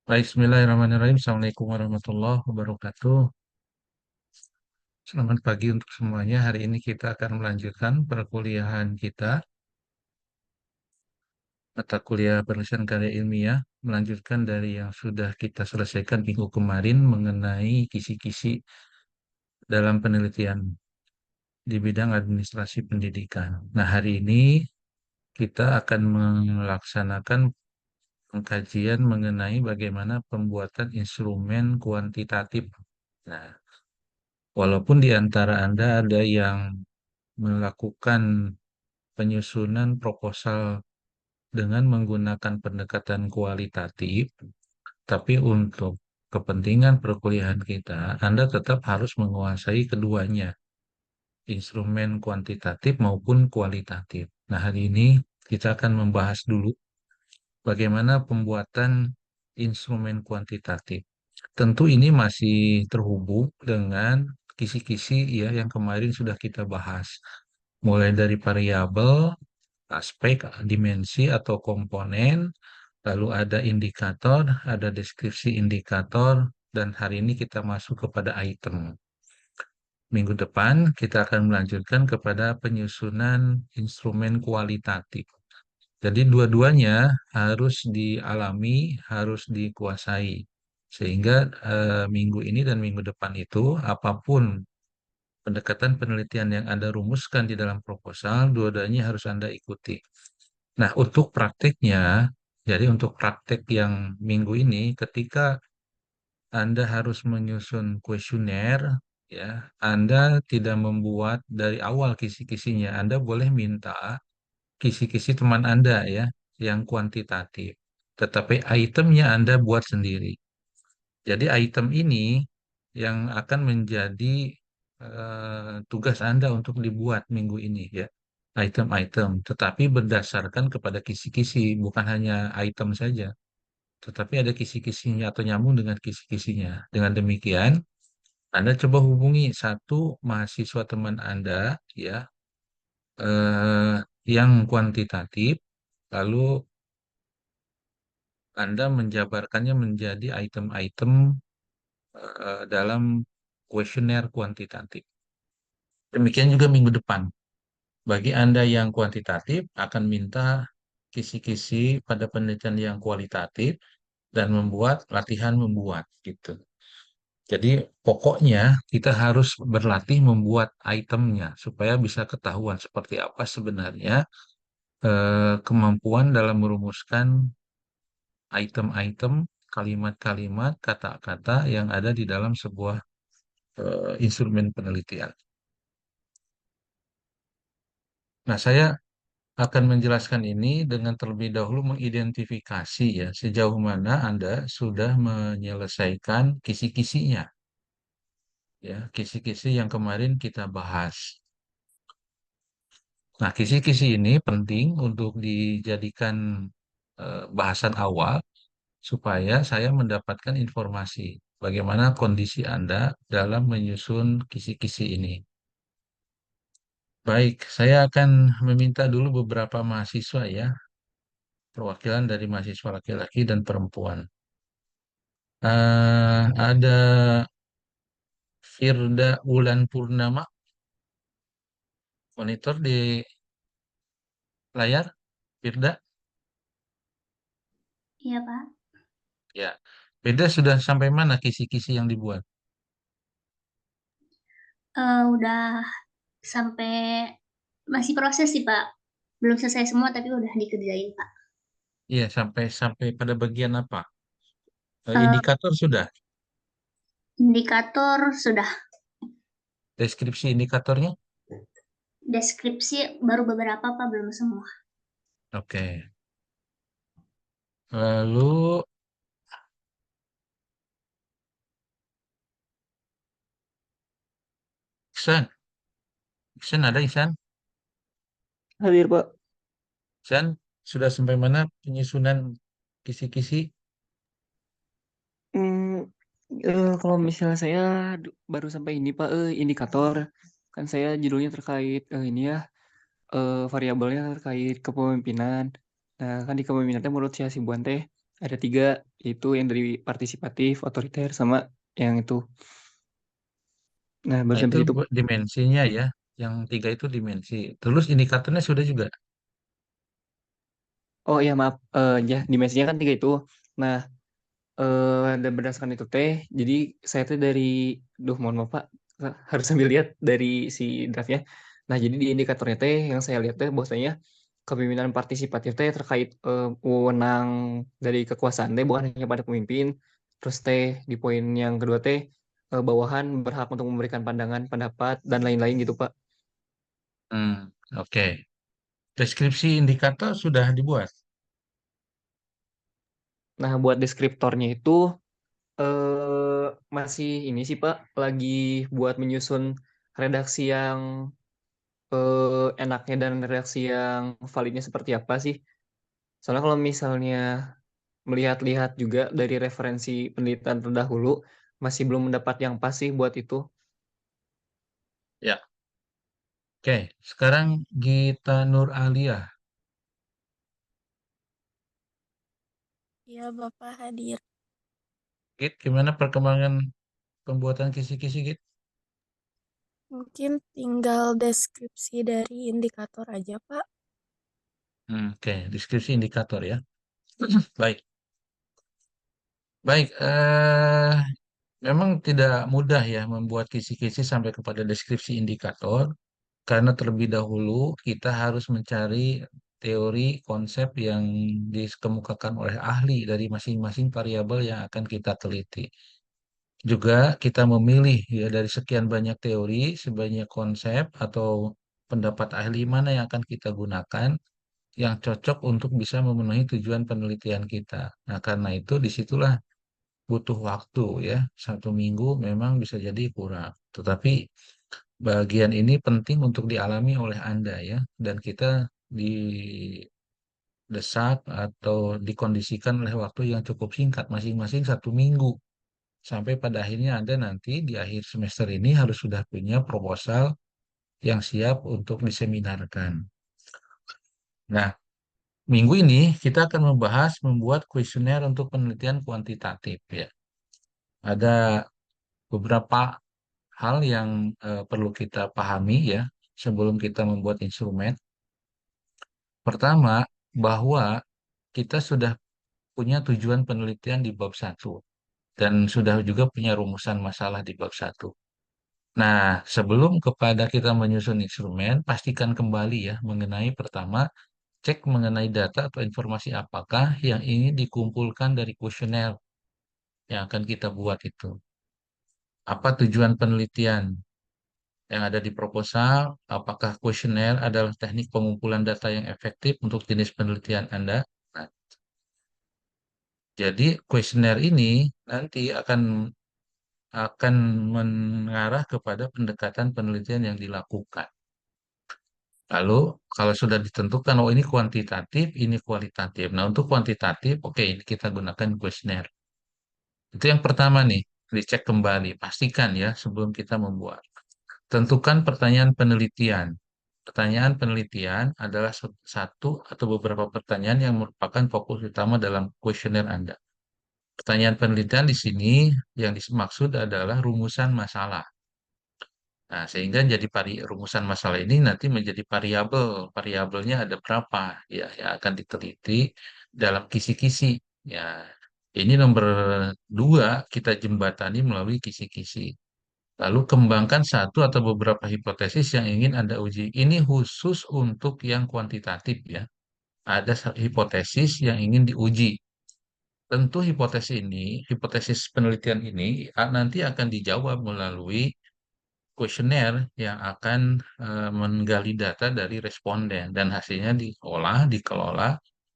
Baik, Bismillahirrahmanirrahim. Assalamualaikum warahmatullahi wabarakatuh. Selamat pagi untuk semuanya. Hari ini kita akan melanjutkan perkuliahan kita, mata kuliah penulisan karya ilmiah, melanjutkan dari yang sudah kita selesaikan minggu kemarin mengenai kisi-kisi dalam penelitian di bidang administrasi pendidikan. Nah, hari ini kita akan melaksanakan pengkajian mengenai bagaimana pembuatan instrumen kuantitatif. Nah, walaupun di antara Anda ada yang melakukan penyusunan proposal dengan menggunakan pendekatan kualitatif, tapi untuk kepentingan perkuliahan kita, Anda tetap harus menguasai keduanya, instrumen kuantitatif maupun kualitatif. Nah, hari ini kita akan membahas dulu bagaimana pembuatan instrumen kuantitatif. Tentu ini masih terhubung dengan kisi-kisi ya yang kemarin sudah kita bahas. Mulai dari variabel, aspek, dimensi atau komponen, lalu ada indikator, ada deskripsi indikator, dan hari ini kita masuk kepada item. Minggu depan kita akan melanjutkan kepada penyusunan instrumen kualitatif. Jadi dua-duanya harus dialami, harus dikuasai. Sehingga minggu ini dan minggu depan itu apapun pendekatan penelitian yang Anda rumuskan di dalam proposal, dua-duanya harus Anda ikuti. Nah, untuk prakteknya, jadi untuk praktek yang minggu ini, ketika Anda harus menyusun kuesioner, ya, Anda tidak membuat dari awal kisi-kisinya. Anda boleh minta kisi-kisi teman Anda ya, yang kuantitatif. Tetapi itemnya Anda buat sendiri. Jadi item ini yang akan menjadi tugas Anda untuk dibuat minggu ini ya. Item-item, tetapi berdasarkan kepada kisi-kisi, bukan hanya item saja, tetapi ada kisi-kisinya atau nyambung dengan kisi-kisinya. Dengan demikian, Anda coba hubungi satu mahasiswa teman Anda ya, eh, yang kuantitatif, lalu Anda menjabarkannya menjadi item-item dalam kuesioner kuantitatif. Demikian juga minggu depan. Bagi Anda yang kuantitatif akan minta kisi-kisi pada penelitian yang kualitatif dan membuat latihan membuat gitu. Jadi pokoknya kita harus berlatih membuat itemnya supaya bisa ketahuan seperti apa sebenarnya kemampuan dalam merumuskan item-item, kalimat-kalimat, kata-kata yang ada di dalam sebuah instrumen penelitian. Nah, saya akan menjelaskan ini dengan terlebih dahulu mengidentifikasi ya sejauh mana Anda sudah menyelesaikan kisi-kisinya ya, kisi-kisi yang kemarin kita bahas. Nah, kisi-kisi ini penting untuk dijadikan bahasan awal supaya saya mendapatkan informasi bagaimana kondisi Anda dalam menyusun kisi-kisi ini. Baik, saya akan meminta dulu beberapa mahasiswa ya, perwakilan dari mahasiswa laki-laki dan perempuan. Ada Firda Wulan Purnama, monitor di layar, Firda. Iya, Pak. Ya, Firda sudah sampai mana kisi-kisi yang dibuat? Udah sampai masih proses sih, Pak. Belum selesai semua tapi udah dikerjain, Pak. Iya, sampai sampai pada bagian apa? Eh, Indikator sudah, Indikator sudah, deskripsi indikatornya. deskripsi baru beberapa, Pak, belum semua. Oke. Lalu Iksan, Iksan ada Iksan? Hadir, Pak. Iksan sudah sampai mana penyusunan kisi-kisi? Hmm, kalau misalnya saya baru sampai ini, Pak, indikator. Kan saya judulnya terkait ini ya, variabelnya terkait kepemimpinan. Nah, kan di kepemimpinan teh menurut si Hasibuan teh Ada 3, itu yang dari partisipatif, otoriter, sama yang itu. Nah, baru Nah, itu sampai situ, Pak. dimensinya ya. Yang 3 itu dimensi. Terus indikatornya sudah juga. Oh iya maaf, ya dimensinya kan 3 itu. Nah, dan berdasarkan itu teh, jadi saya teh dari, duh mohon maaf Pak, harus sambil lihat dari si draftnya. Nah, jadi di indikatornya teh yang saya lihat teh bahwasanya kepemimpinan partisipatif teh terkait wewenang dari kekuasaan teh bukan hanya pada pemimpin. Terus teh di poin yang kedua teh bawahan berhak untuk memberikan pandangan, pendapat dan lain-lain gitu Pak. Oke. Deskripsi indikator sudah dibuat. Nah, buat deskriptornya itu masih ini sih Pak, lagi buat menyusun redaksi yang enaknya dan redaksi yang validnya seperti apa sih? Soalnya kalau misalnya melihat-lihat juga dari referensi penelitian terdahulu, masih belum mendapat yang pas sih buat itu. Ya. Oke. Sekarang Gita Nur Alia. Iya, Bapak hadir. Git, gimana perkembangan pembuatan kisi-kisi, Git? Mungkin tinggal deskripsi dari indikator aja, Pak. Oke. Deskripsi indikator ya. Baik. Baik. Memang tidak mudah ya membuat kisi-kisi sampai kepada deskripsi indikator. Karena terlebih dahulu kita harus mencari teori konsep yang dikemukakan oleh ahli dari masing-masing variabel yang akan kita teliti. Juga kita memilih ya dari sekian banyak teori, sebanyak konsep atau pendapat ahli mana yang akan kita gunakan yang cocok untuk bisa memenuhi tujuan penelitian kita. Nah, karena itu disitulah butuh waktu ya. 1 minggu memang bisa jadi kurang. Tetapi bagian ini penting untuk dialami oleh Anda ya, dan kita didesak atau dikondisikan oleh waktu yang cukup singkat, masing-masing 1 minggu. Sampai pada akhirnya Anda nanti di akhir semester ini harus sudah punya proposal yang siap untuk diseminarkan. Nah, minggu ini kita akan membahas membuat kuesioner untuk penelitian kuantitatif ya. Ada beberapa hal yang perlu kita pahami ya sebelum kita membuat instrumen. Pertama, bahwa kita sudah punya tujuan penelitian di bab 1 dan sudah juga punya rumusan masalah di bab 1. Nah, sebelum kepada kita menyusun instrumen, pastikan kembali ya mengenai pertama, cek mengenai data atau informasi apakah yang ingin dikumpulkan dari kuesioner yang akan kita buat itu. Apa tujuan penelitian yang ada di proposal? Apakah kuesioner adalah teknik pengumpulan data yang efektif untuk jenis penelitian Anda? Nah, jadi kuesioner ini nanti akan mengarah kepada pendekatan penelitian yang dilakukan. Lalu kalau sudah ditentukan, oh ini kuantitatif, ini kualitatif. Nah untuk kuantitatif, oke ini kita gunakan kuesioner. Itu yang pertama nih, dicek kembali, pastikan ya sebelum kita membuat. Tentukan pertanyaan penelitian. Pertanyaan penelitian adalah satu atau beberapa pertanyaan yang merupakan fokus utama dalam kuesioner Anda. Pertanyaan penelitian di sini yang dimaksud adalah rumusan masalah. Nah, sehingga jadi rumusan masalah ini nanti menjadi variabel. Variabelnya ada berapa ya yang akan diteliti dalam kisi-kisi. Ya, ini nomor 2 kita jembatani melalui kisi-kisi. Lalu kembangkan satu atau beberapa hipotesis yang ingin Anda uji. Ini khusus untuk yang kuantitatif ya. Ada hipotesis yang ingin diuji. Tentu hipotesis penelitian ini nanti akan dijawab melalui kuesioner yang akan menggali data dari responden dan hasilnya dikelola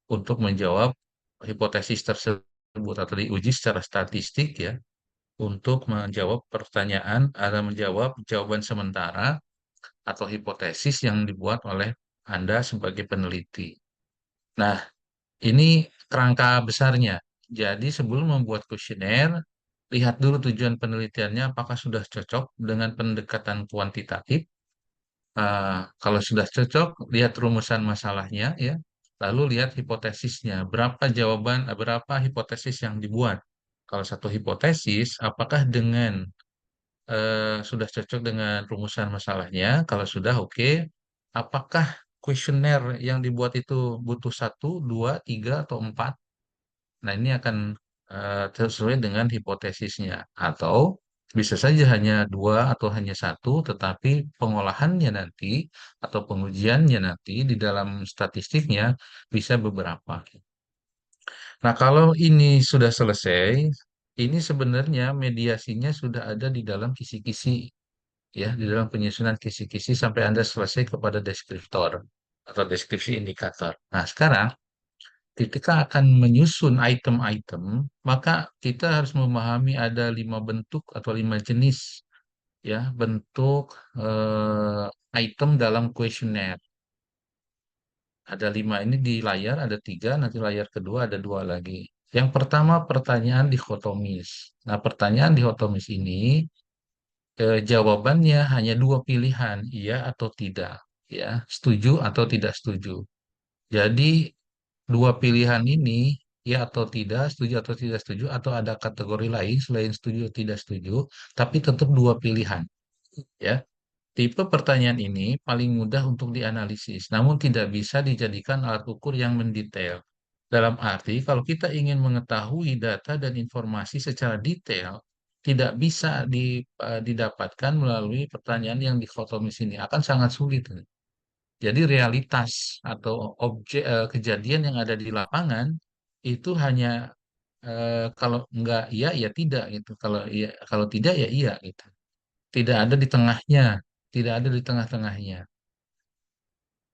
untuk menjawab hipotesis tersebut atau diuji secara statistik ya untuk menjawab pertanyaan atau menjawab jawaban sementara atau hipotesis yang dibuat oleh Anda sebagai peneliti. Nah, ini kerangka besarnya. Jadi sebelum membuat kuesioner, lihat dulu tujuan penelitiannya apakah sudah cocok dengan pendekatan kuantitatif. Kalau sudah cocok, lihat rumusan masalahnya ya. Lalu lihat hipotesisnya, berapa hipotesis yang dibuat. Kalau satu hipotesis, apakah dengan sudah cocok dengan rumusan masalahnya? Kalau sudah, oke. Apakah kuesioner yang dibuat itu butuh satu, dua, tiga, atau empat? Nah, ini akan sesuai dengan hipotesisnya. Atau bisa saja hanya dua atau hanya satu, tetapi pengolahannya nanti atau pengujiannya nanti di dalam statistiknya bisa beberapa. Nah, kalau ini sudah selesai, ini sebenarnya mediasinya sudah ada di dalam kisi-kisi, ya, di dalam penyusunan kisi-kisi sampai Anda selesai kepada deskriptor atau deskripsi indikator. Nah, sekarang ketika akan menyusun item-item, maka kita harus memahami ada 5 bentuk atau 5 jenis, ya, bentuk item dalam kuesioner. Ada 5 ini di layar, ada 3, nanti layar kedua ada 2 lagi. Yang pertama pertanyaan dikotomis. Nah, pertanyaan dikotomis ini jawabannya hanya 2 pilihan, iya atau tidak, ya, setuju atau tidak setuju. Jadi 2 pilihan ini, ya atau tidak, setuju atau tidak setuju, atau ada kategori lain selain setuju atau tidak setuju, tapi tetap 2 pilihan, ya. Tipe pertanyaan ini paling mudah untuk dianalisis, namun tidak bisa dijadikan alat ukur yang mendetail. Dalam arti, kalau kita ingin mengetahui data dan informasi secara detail, tidak bisa didapatkan melalui pertanyaan yang dikotomis ini. Akan sangat sulit. Jadi realitas atau kejadian yang ada di lapangan itu hanya kalau enggak iya ya tidak gitu. Kalau iya, kalau tidak ya iya gitu. Tidak ada di tengahnya, tidak ada di tengah-tengahnya.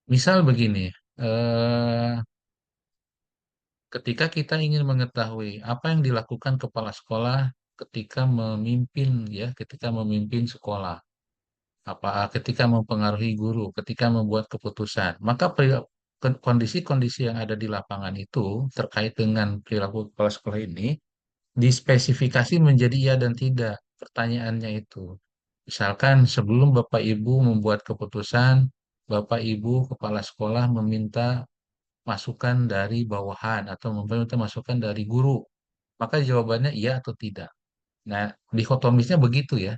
Misal begini, eh, ketika kita ingin mengetahui apa yang dilakukan kepala sekolah ketika memimpin, ya, ketika memimpin sekolah, apa ketika mempengaruhi guru, ketika membuat keputusan, maka kondisi-kondisi yang ada di lapangan itu terkait dengan perilaku kepala sekolah ini dispesifikasi menjadi iya dan tidak pertanyaannya itu. Misalkan sebelum Bapak Ibu membuat keputusan, Bapak Ibu kepala sekolah meminta masukan dari bawahan atau meminta masukan dari guru, maka jawabannya iya atau tidak. Nah, dikotomisnya begitu ya.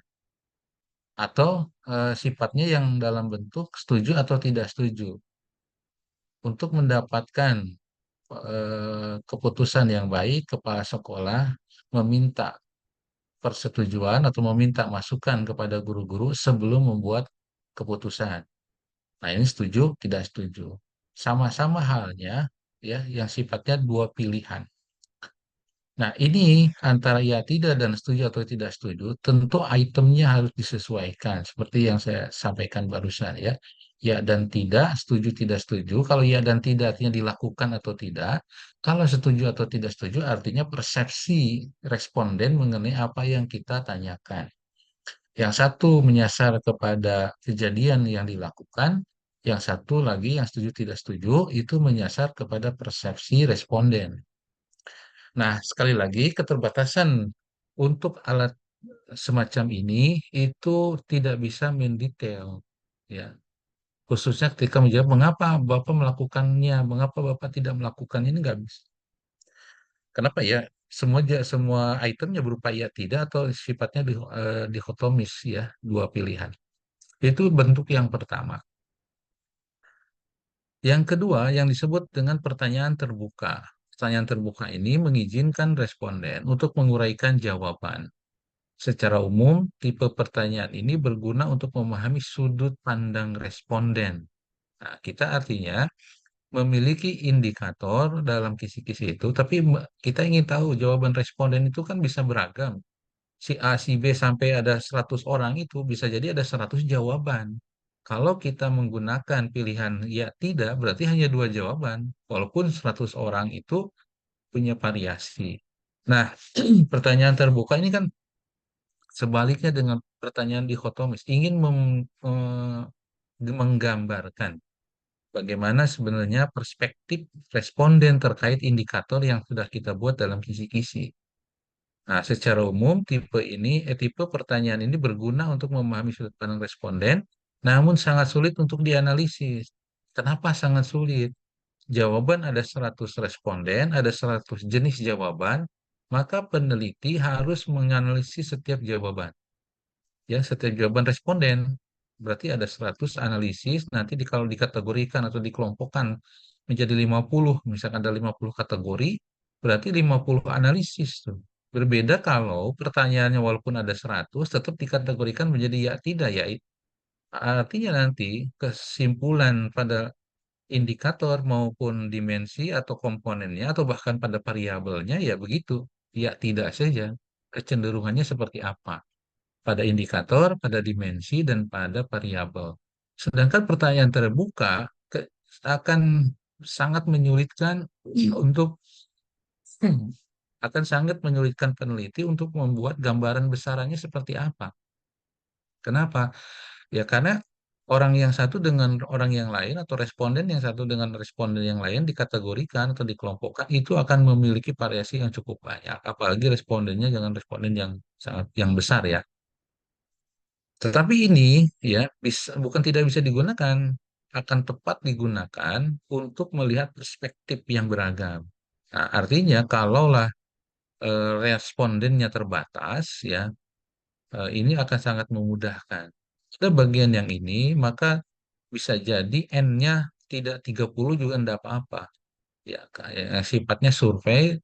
Atau sifatnya yang dalam bentuk setuju atau tidak setuju. Untuk mendapatkan keputusan yang baik, kepala sekolah meminta persetujuan atau meminta masukan kepada guru-guru sebelum membuat keputusan. Nah, ini setuju, tidak setuju. Sama-sama halnya, ya, yang sifatnya 2 pilihan. Nah, ini antara ya tidak dan setuju atau tidak setuju, tentu itemnya harus disesuaikan, seperti yang saya sampaikan barusan, ya. Ya dan tidak, setuju tidak setuju. Kalau ya dan tidak artinya dilakukan atau tidak. Kalau setuju atau tidak setuju artinya persepsi responden mengenai apa yang kita tanyakan. Yang satu menyasar kepada kejadian yang dilakukan, yang satu lagi yang setuju tidak setuju itu menyasar kepada persepsi responden. Nah, sekali lagi keterbatasan untuk alat semacam ini itu tidak bisa mendetail, ya. Khususnya ketika menjawab mengapa Bapak melakukannya, mengapa Bapak tidak melakukan ini nggak bisa. Kenapa ya? Semua itemnya berupa ya tidak atau sifatnya dikotomis, ya, 2 pilihan. Itu bentuk yang pertama. Yang kedua yang disebut dengan pertanyaan terbuka. Pertanyaan terbuka ini mengizinkan responden untuk menguraikan jawaban. Secara umum, tipe pertanyaan ini berguna untuk memahami sudut pandang responden. Nah, kita artinya memiliki indikator dalam kisi-kisi itu, tapi kita ingin tahu jawaban responden itu kan bisa beragam. Si A, si B sampai ada 100 orang itu bisa jadi ada 100 jawaban. Kalau kita menggunakan pilihan ya tidak, berarti hanya 2 jawaban. Walaupun 100 orang itu punya variasi. Nah, pertanyaan terbuka ini kan sebaliknya dengan pertanyaan dikotomis, ingin menggambarkan bagaimana sebenarnya perspektif responden terkait indikator yang sudah kita buat dalam kisi-kisi. Nah, secara umum tipe pertanyaan ini berguna untuk memahami sudut pandang responden, namun sangat sulit untuk dianalisis. Kenapa sangat sulit? jawaban ada 100 responden, ada 100 jenis jawaban, maka peneliti harus menganalisis setiap jawaban. Ya, setiap jawaban responden. Berarti ada 100 analisis, nanti kalau dikategorikan atau dikelompokkan menjadi 50, misalkan ada 50 kategori, berarti 50 analisis tuh. Berbeda kalau pertanyaannya walaupun ada 100, tetap dikategorikan menjadi ya tidak ya. Artinya nanti kesimpulan pada indikator maupun dimensi atau komponennya atau bahkan pada variabelnya ya begitu. Ya tidak saja. Kecenderungannya seperti apa pada indikator, pada dimensi, dan pada variabel. Sedangkan pertanyaan terbuka akan sangat menyulitkan untuk akan sangat menyulitkan peneliti untuk membuat gambaran besarannya seperti apa. Kenapa? Ya karena orang yang satu dengan orang yang lain atau responden yang satu dengan responden yang lain dikategorikan atau dikelompokkan itu akan memiliki variasi yang cukup banyak. Apalagi respondennya dengan responden yang sangat yang besar ya. Tetapi ini ya bukan tidak bisa digunakan, akan tepat digunakan untuk melihat perspektif yang beragam. Nah, artinya kalaulah respondennya terbatas ya, ini akan sangat memudahkan. Pada bagian yang ini, maka bisa jadi N-nya tidak 30 juga tidak apa-apa. Ya, kayak sifatnya survei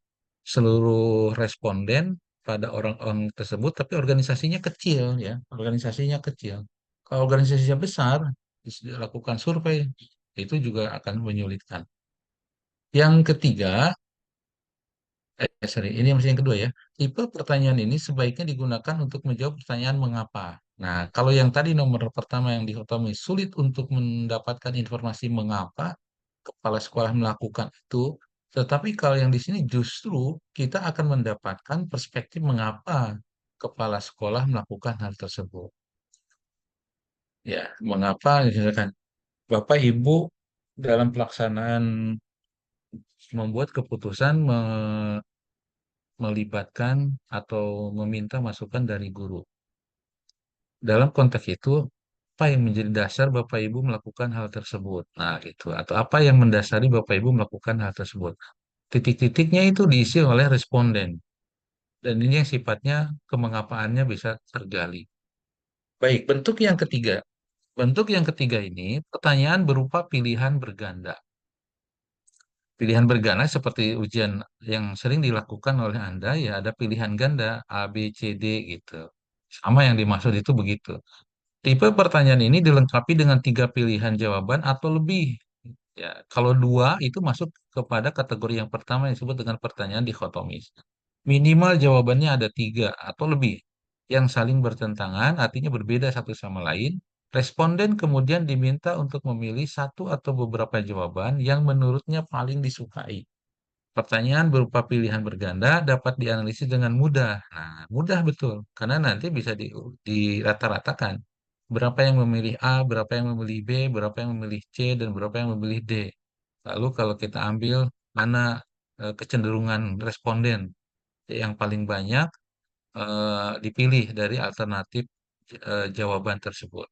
seluruh responden pada orang-orang tersebut, tapi organisasinya kecil ya, organisasinya kecil. Kalau organisasinya besar, dilakukan survei, itu juga akan menyulitkan. Yang ketiga, sorry, ini masih yang kedua ya. Tipe pertanyaan ini sebaiknya digunakan untuk menjawab pertanyaan mengapa. Nah, kalau yang tadi nomor pertama yang dikotomi sulit untuk mendapatkan informasi mengapa kepala sekolah melakukan itu, tetapi kalau yang di sini justru kita akan mendapatkan perspektif mengapa kepala sekolah melakukan hal tersebut. Ya, mengapa misalkan Bapak Ibu dalam pelaksanaan membuat keputusan melibatkan atau meminta masukan dari guru. Dalam konteks itu, apa yang menjadi dasar Bapak Ibu melakukan hal tersebut? Nah, gitu. Atau apa yang mendasari Bapak Ibu melakukan hal tersebut? Titik-titiknya itu diisi oleh responden. Dan ini yang sifatnya kemengapaannya bisa tergali. Baik, bentuk yang ketiga. Bentuk yang ketiga ini, pertanyaan berupa pilihan berganda. Pilihan berganda seperti ujian yang sering dilakukan oleh Anda, ya ada pilihan ganda A, B, C, D gitu. Sama yang dimaksud itu begitu. Tipe pertanyaan ini dilengkapi dengan 3 pilihan jawaban atau lebih. Ya, kalau 2 itu masuk kepada kategori yang pertama yang disebut dengan pertanyaan dikotomis. Minimal jawabannya ada 3 atau lebih yang saling bertentangan, artinya berbeda satu sama lain. Responden kemudian diminta untuk memilih satu atau beberapa jawaban yang menurutnya paling disukai. Pertanyaan berupa pilihan berganda dapat dianalisis dengan mudah. Nah, mudah betul, karena nanti bisa dirata-ratakan. Berapa yang memilih A, berapa yang memilih B, berapa yang memilih C, dan berapa yang memilih D. Lalu kalau kita ambil mana kecenderungan responden yang paling banyak dipilih dari alternatif jawaban tersebut.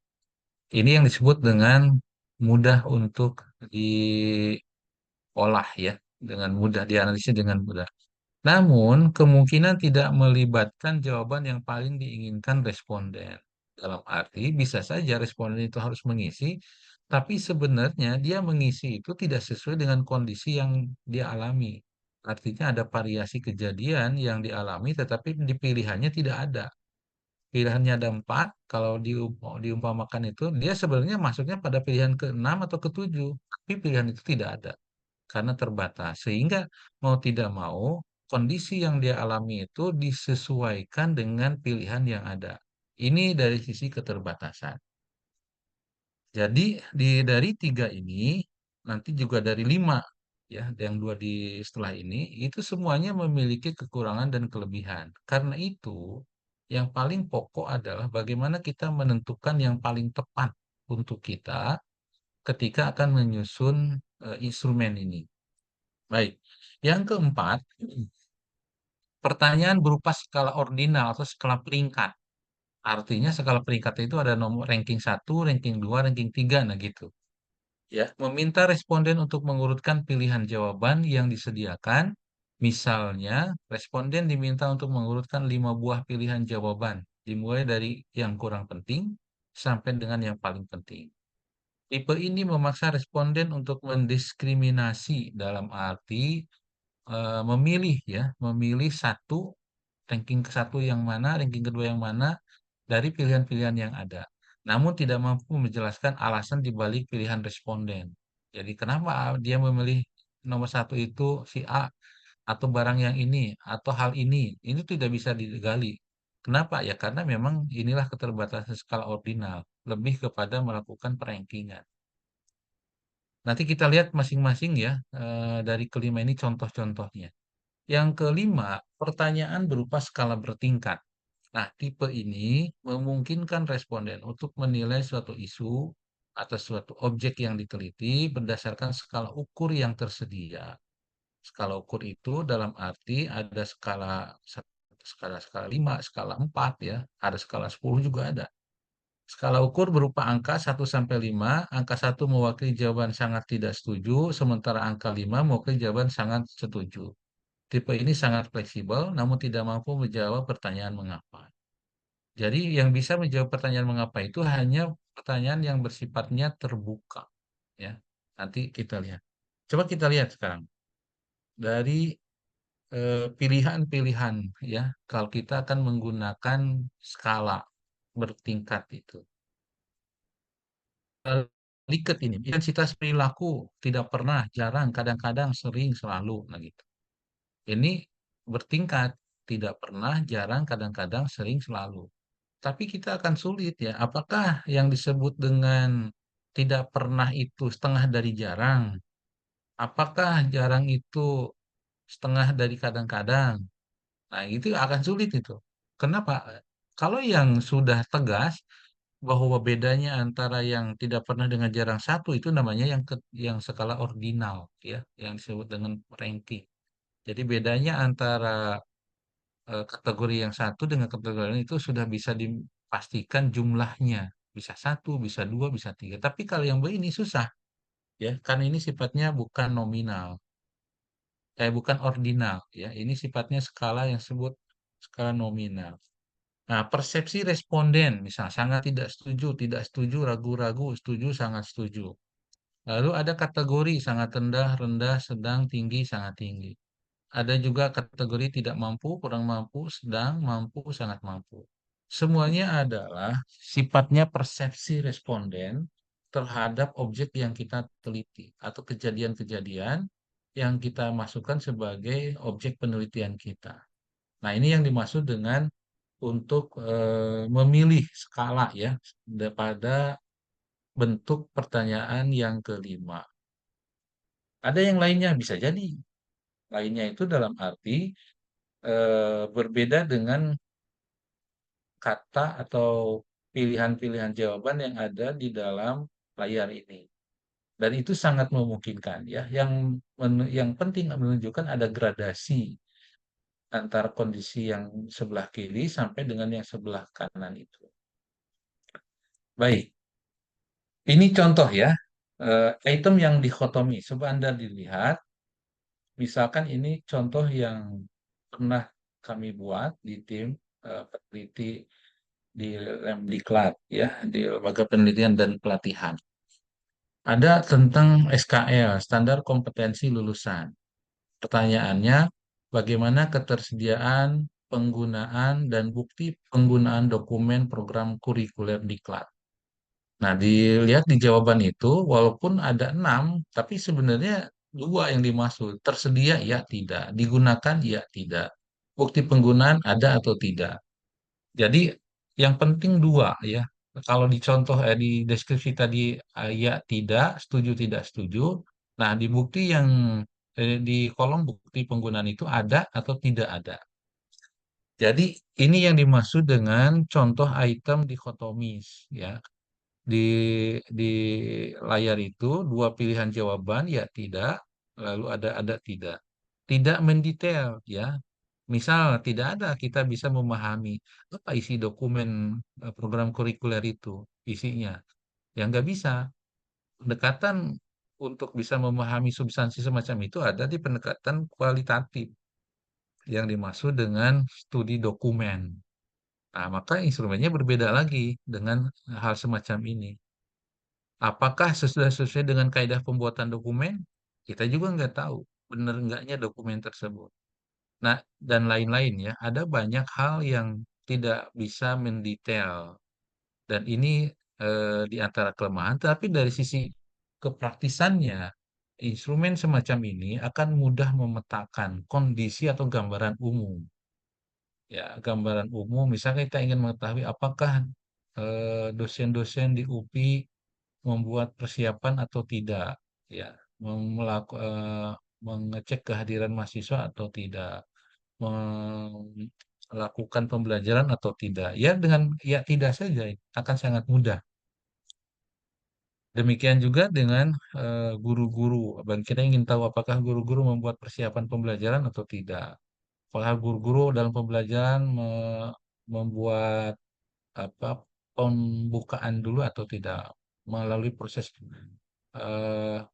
Ini yang disebut dengan mudah untuk diolah ya, dengan mudah dianalisis dengan mudah. Namun, kemungkinan tidak melibatkan jawaban yang paling diinginkan responden. Dalam arti, bisa saja responden itu harus mengisi, tapi sebenarnya dia mengisi itu tidak sesuai dengan kondisi yang dia alami. Artinya ada variasi kejadian yang dialami, tetapi di pilihannya tidak ada. Pilihannya ada 4, kalau diumpamakan itu, dia sebenarnya masuknya pada pilihan ke-6 atau ke-7, tapi pilihan itu tidak ada karena terbatas. Sehingga mau tidak mau, kondisi yang dia alami itu disesuaikan dengan pilihan yang ada. Ini dari sisi keterbatasan. Jadi dari 3 ini, nanti juga dari 5, ya, yang 2 di setelah ini, itu semuanya memiliki kekurangan dan kelebihan. Karena itu, yang paling pokok adalah bagaimana kita menentukan yang paling tepat untuk kita ketika akan menyusun instrumen ini. Baik, yang keempat, pertanyaan berupa skala ordinal atau skala peringkat. Artinya skala peringkat itu ada nomor ranking 1, ranking 2, ranking 3, nah gitu. ya, meminta responden untuk mengurutkan pilihan jawaban yang disediakan. Misalnya, responden diminta untuk mengurutkan 5 buah pilihan jawaban, dimulai dari yang kurang penting sampai dengan yang paling penting. Tipe ini memaksa responden untuk mendiskriminasi dalam arti memilih ya, memilih satu, ranking ke satu yang mana, ranking kedua yang mana dari pilihan-pilihan yang ada. Namun tidak mampu menjelaskan alasan di balik pilihan responden. Jadi kenapa dia memilih nomor satu itu si A atau barang yang ini atau hal ini tidak bisa digali. Kenapa? Ya karena memang inilah keterbatasan skala ordinal, lebih kepada melakukan perankingan. Nanti kita lihat masing-masing ya, dari kelima ini contoh-contohnya. Yang kelima, pertanyaan berupa skala bertingkat. Nah, tipe ini memungkinkan responden untuk menilai suatu isu atau suatu objek yang diteliti berdasarkan skala ukur yang tersedia. Skala ukur itu dalam arti ada skala 5, skala 4 ya, ada skala 10 juga ada. Skala ukur berupa angka 1 sampai 5, angka 1 mewakili jawaban sangat tidak setuju, sementara angka 5 mewakili jawaban sangat setuju. Tipe ini sangat fleksibel, namun tidak mampu menjawab pertanyaan mengapa. Jadi yang bisa menjawab pertanyaan mengapa itu hanya pertanyaan yang bersifatnya terbuka. Ya, nanti kita lihat. Coba kita lihat sekarang dari pilihan-pilihan ya. Kalau kita akan menggunakan skala bertingkat itu. Liket ini, intensitas perilaku tidak pernah, jarang, kadang-kadang, sering, selalu, nah gitu. Ini bertingkat, tidak pernah, jarang, kadang-kadang, sering, selalu. Tapi kita akan sulit ya, apakah yang disebut dengan tidak pernah itu setengah dari jarang? Apakah jarang itu setengah dari kadang-kadang? Nah, itu akan sulit itu. Kenapa? Kalau yang sudah tegas bahwa bedanya antara yang tidak pernah dengan jarang satu itu namanya yang skala ordinal ya, yang disebut dengan ranking. Jadi bedanya antara kategori yang satu dengan kategori lain itu sudah bisa dipastikan jumlahnya. Bisa satu, bisa dua, bisa tiga. Tapi kalau yang begini susah ya, karena ini sifatnya bukan nominal, bukan ordinal ya. Ini sifatnya skala yang disebut skala nominal. Nah, persepsi responden, misal sangat tidak setuju, ragu-ragu, setuju, sangat setuju. Lalu ada kategori sangat rendah, rendah, sedang, tinggi, sangat tinggi. Ada juga kategori tidak mampu, kurang mampu, sedang, mampu, sangat mampu. Semuanya adalah sifatnya persepsi responden terhadap objek yang kita teliti atau kejadian-kejadian yang kita masukkan sebagai objek penelitian kita. Nah, ini yang dimaksud dengan untuk memilih skala ya pada bentuk pertanyaan yang kelima. Ada yang lainnya bisa jadi. Lainnya itu dalam arti berbeda dengan kata atau pilihan-pilihan jawaban yang ada di dalam layar ini. Dan itu sangat memungkinkan ya. Yang penting menunjukkan ada gradasi antara kondisi yang sebelah kiri sampai dengan yang sebelah kanan itu. Baik, ini contoh ya, item yang dikotomi. Coba Anda dilihat, misalkan ini contoh yang pernah kami buat di tim peneliti di Lemdiklat ya, di Lembaga Penelitian dan Pelatihan. Ada tentang SKL, Standar Kompetensi Lulusan. Pertanyaannya, bagaimana ketersediaan, penggunaan, dan bukti penggunaan dokumen program kurikuler diklat? Nah, dilihat di jawaban itu, walaupun ada 6, tapi sebenarnya dua yang dimaksud. Tersedia, ya tidak. Digunakan, ya tidak. Bukti penggunaan ada atau tidak. Jadi, yang penting dua, ya. Kalau di contoh, di deskripsi tadi, ya tidak, tidak setuju. Nah, di bukti yang, di kolom bukti penggunaan itu ada atau tidak ada. Jadi, ini yang dimaksud dengan contoh item dikotomis, ya. Di di layar itu dua pilihan jawaban ya tidak, lalu ada tidak. Tidak mendetail ya. Misal tidak ada kita bisa memahami apa isi dokumen program kurikuler itu isinya. Ya nggak bisa. Pendekatan untuk bisa memahami substansi semacam itu ada di pendekatan kualitatif yang dimaksud dengan studi dokumen. Nah, maka instrumennya berbeda lagi dengan hal semacam ini. Apakah sudah sesuai dengan kaidah pembuatan dokumen? Kita juga nggak tahu benar enggaknya dokumen tersebut. Nah, dan lain-lain ya. Ada banyak hal yang tidak bisa mendetail. Dan ini di antara kelemahan, tapi dari sisi kepraktisannya, instrumen semacam ini akan mudah memetakan kondisi atau gambaran umum. Ya, gambaran umum, misalnya kita ingin mengetahui apakah dosen-dosen di UPI membuat persiapan atau tidak, ya, mengecek kehadiran mahasiswa atau tidak, melakukan pembelajaran atau tidak. Ya, dengan ya tidak saja akan sangat mudah. Demikian juga dengan guru-guru. Bagi kita ingin tahu apakah guru-guru membuat persiapan pembelajaran atau tidak. Apakah guru-guru dalam pembelajaran membuat apa pembukaan dulu atau tidak, melalui proses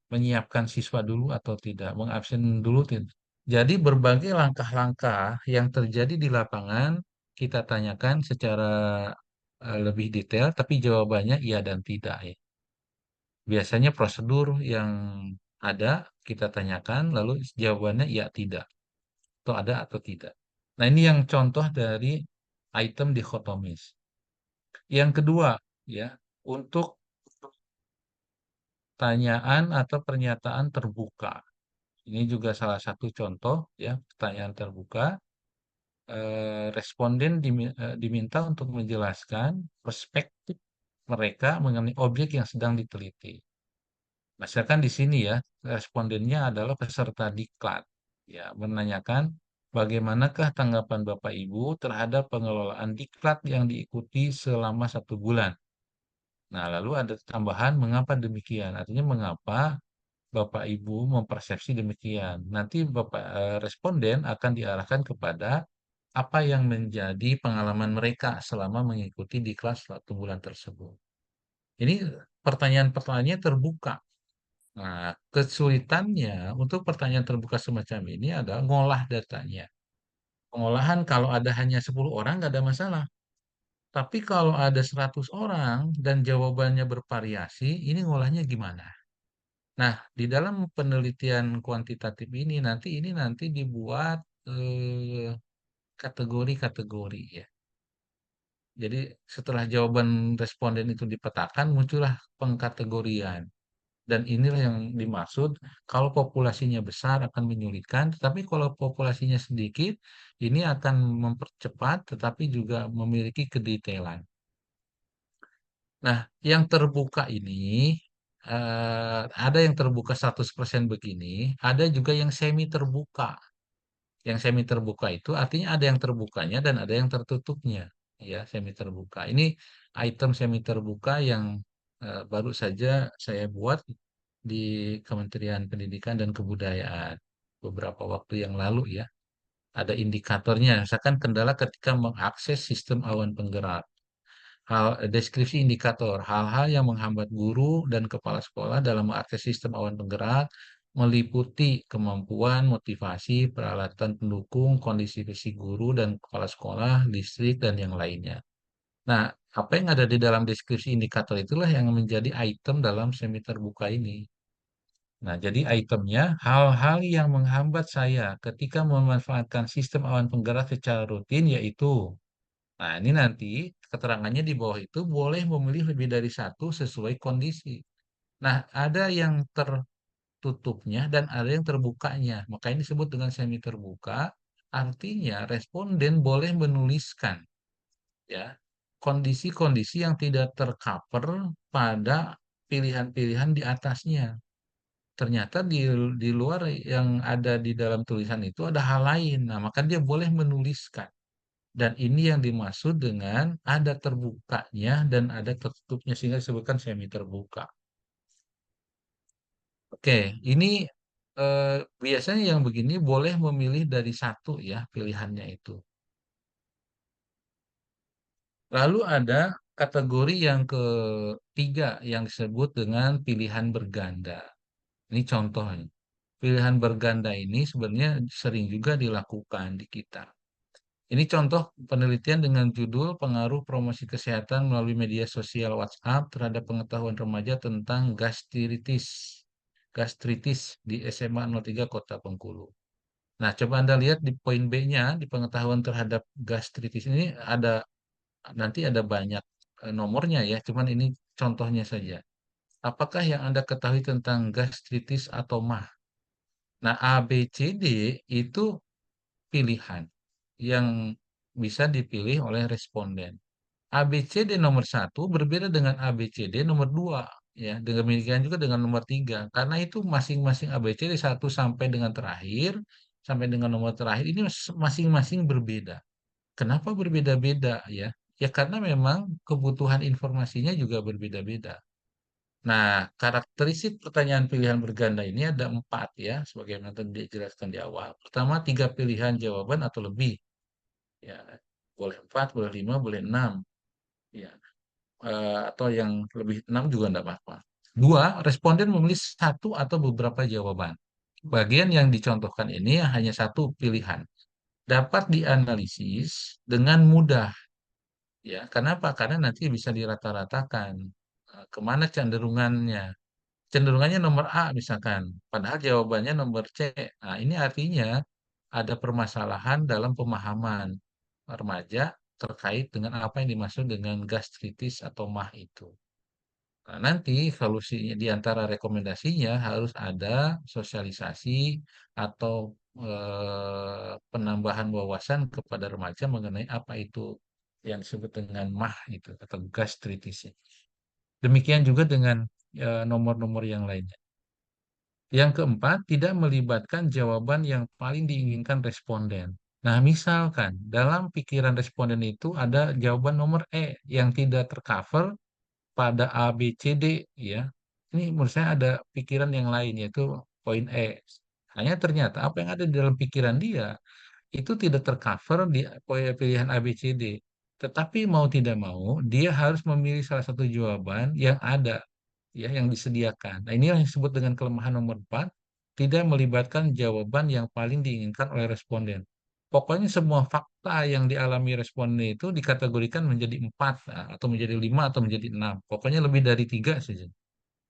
menyiapkan siswa dulu atau tidak, mengabsen dulu tidak. Jadi berbagai langkah-langkah yang terjadi di lapangan kita tanyakan secara lebih detail, tapi jawabannya iya dan tidak ya. Biasanya prosedur yang ada kita tanyakan, lalu jawabannya iya tidak, atau ada atau tidak. Nah, ini yang contoh dari item dikotomis. Yang kedua, ya, untuk pertanyaan atau pernyataan terbuka. Ini juga salah satu contoh, ya, pertanyaan terbuka. Responden diminta untuk menjelaskan perspektif mereka mengenai objek yang sedang diteliti. Misalkan di sini ya, respondennya adalah peserta diklat. Ya, menanyakan bagaimanakah tanggapan Bapak Ibu terhadap pengelolaan diklat yang diikuti selama 1 bulan. Nah, lalu ada tambahan mengapa demikian. Artinya mengapa Bapak Ibu mempersepsi demikian. Nanti Bapak responden akan diarahkan kepada apa yang menjadi pengalaman mereka selama mengikuti diklat 1 bulan tersebut. Ini pertanyaan-pertanyaannya terbuka. Nah, kesulitannya untuk pertanyaan terbuka semacam ini adalah ngolah datanya. Pengolahan kalau ada hanya 10 orang nggak ada masalah. Tapi kalau ada 100 orang dan jawabannya bervariasi, ini ngolahnya gimana? Nah, di dalam penelitian kuantitatif ini nanti dibuat kategori-kategori ya. Jadi setelah jawaban responden itu dipetakan, muncullah pengkategorian. Dan inilah yang dimaksud, kalau populasinya besar akan menyulitkan, tetapi kalau populasinya sedikit, ini akan mempercepat, tetapi juga memiliki kedetailan. Nah, yang terbuka ini, ada yang terbuka 100% begini, ada juga yang semi terbuka. Yang semi terbuka itu artinya ada yang terbukanya dan ada yang tertutupnya, ya, semi terbuka. Ini item semi terbuka yang baru saja saya buat di Kementerian Pendidikan dan Kebudayaan beberapa waktu yang lalu ya. Ada indikatornya, misalkan kendala ketika mengakses sistem awan penggerak. Deskripsi indikator, hal-hal yang menghambat guru dan kepala sekolah dalam mengakses sistem awan penggerak meliputi kemampuan, motivasi, peralatan pendukung, kondisi fisik guru dan kepala sekolah, listrik, dan yang lainnya. Nah, apa yang ada di dalam deskripsi indikator itulah yang menjadi item dalam semi terbuka ini. Nah, jadi itemnya hal-hal yang menghambat saya ketika memanfaatkan sistem awan penggerak secara rutin yaitu. Nah, ini nanti keterangannya di bawah itu boleh memilih lebih dari satu sesuai kondisi. Nah, ada yang tertutupnya dan ada yang terbukanya. Maka ini disebut dengan semi terbuka. Artinya responden boleh menuliskan ya kondisi-kondisi yang tidak tercover pada pilihan-pilihan di atasnya. Ternyata di luar yang ada di dalam tulisan itu ada hal lain. Nah, maka dia boleh menuliskan. Dan ini yang dimaksud dengan ada terbukanya dan ada tertutupnya sehingga disebutkan semi terbuka. Oke, ini biasanya yang begini boleh memilih dari satu ya pilihannya itu. Lalu ada kategori yang ketiga yang disebut dengan pilihan berganda. Ini contohnya. Pilihan berganda ini sebenarnya sering juga dilakukan di kita. Ini contoh penelitian dengan judul Pengaruh Promosi Kesehatan melalui Media Sosial WhatsApp terhadap pengetahuan remaja tentang gastritis di SMA 03 Kota Bengkulu. Nah, coba Anda lihat di poin B-nya, di pengetahuan terhadap gastritis ini nanti ada banyak nomornya ya, cuman ini contohnya saja. Apakah yang Anda ketahui tentang gastritis atau MAH? Nah, A, B, C, D itu pilihan yang bisa dipilih oleh responden. A, B, C, D nomor satu berbeda dengan A, B, C, D nomor dua. Ya, demikian juga dengan nomor tiga. Karena itu masing-masing A, B, C, D satu sampai dengan nomor terakhir ini masing-masing berbeda. Kenapa berbeda-beda ya? Ya karena memang kebutuhan informasinya juga berbeda-beda. Nah, karakteristik pertanyaan pilihan berganda ini ada 4 ya, sebagaimana tadi dijelaskan di awal. Pertama, 3 pilihan jawaban atau lebih. Ya, boleh 4, boleh 5, boleh 6. Ya, atau yang lebih 6 juga tidak apa-apa. Dua, responden memilih satu atau beberapa jawaban. Bagian yang dicontohkan ini hanya satu pilihan. Dapat dianalisis dengan mudah. Ya, kenapa? Karena nanti bisa dirata-ratakan kemana cenderungannya nomor A misalkan, padahal jawabannya nomor C. Nah, ini artinya ada permasalahan dalam pemahaman remaja terkait dengan apa yang dimaksud dengan gastritis atau MAH itu. Nah, nanti solusinya di antara rekomendasinya harus ada sosialisasi atau penambahan wawasan kepada remaja mengenai apa itu yang disebut dengan MAH itu atau gastritis. Demikian juga dengan nomor-nomor yang lainnya. Yang keempat, tidak melibatkan jawaban yang paling diinginkan responden. Nah, misalkan dalam pikiran responden itu ada jawaban nomor E yang tidak tercover pada A, B, C, D, ya. Ini menurut saya ada pikiran yang lain, yaitu poin E. Hanya ternyata apa yang ada di dalam pikiran dia itu tidak tercover di pilihan A, B, C, D. Tetapi mau tidak mau, dia harus memilih salah satu jawaban yang ada, ya, yang disediakan. Nah, ini yang disebut dengan kelemahan nomor 4, tidak melibatkan jawaban yang paling diinginkan oleh responden. Pokoknya semua fakta yang dialami responden itu dikategorikan menjadi 4, nah, atau menjadi 5 atau menjadi 6. Pokoknya lebih dari 3 saja.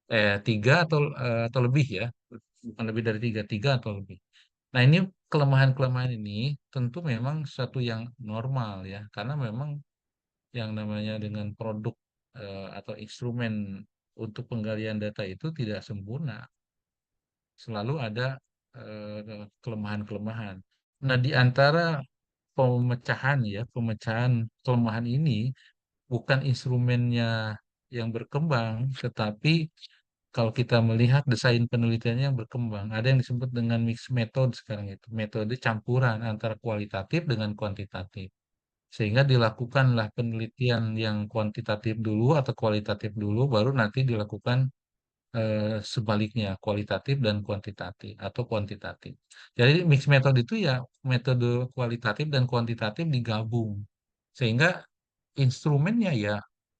3 atau lebih ya. Bukan lebih dari 3, 3 atau lebih. Nah, ini kelemahan-kelemahan ini tentu memang satu yang normal ya, karena memang yang namanya dengan produk atau instrumen untuk penggalian data itu tidak sempurna. Selalu ada kelemahan-kelemahan. Nah, di antara pemecahan kelemahan ini bukan instrumennya yang berkembang, tetapi kalau kita melihat desain penelitiannya yang berkembang, ada yang disebut dengan mixed method sekarang itu, metode campuran antara kualitatif dengan kuantitatif. Sehingga dilakukanlah penelitian yang kuantitatif dulu atau kualitatif dulu, baru nanti dilakukan sebaliknya, kualitatif dan kuantitatif atau kuantitatif. Jadi mixed method itu ya metode kualitatif dan kuantitatif digabung. Sehingga instrumennya ya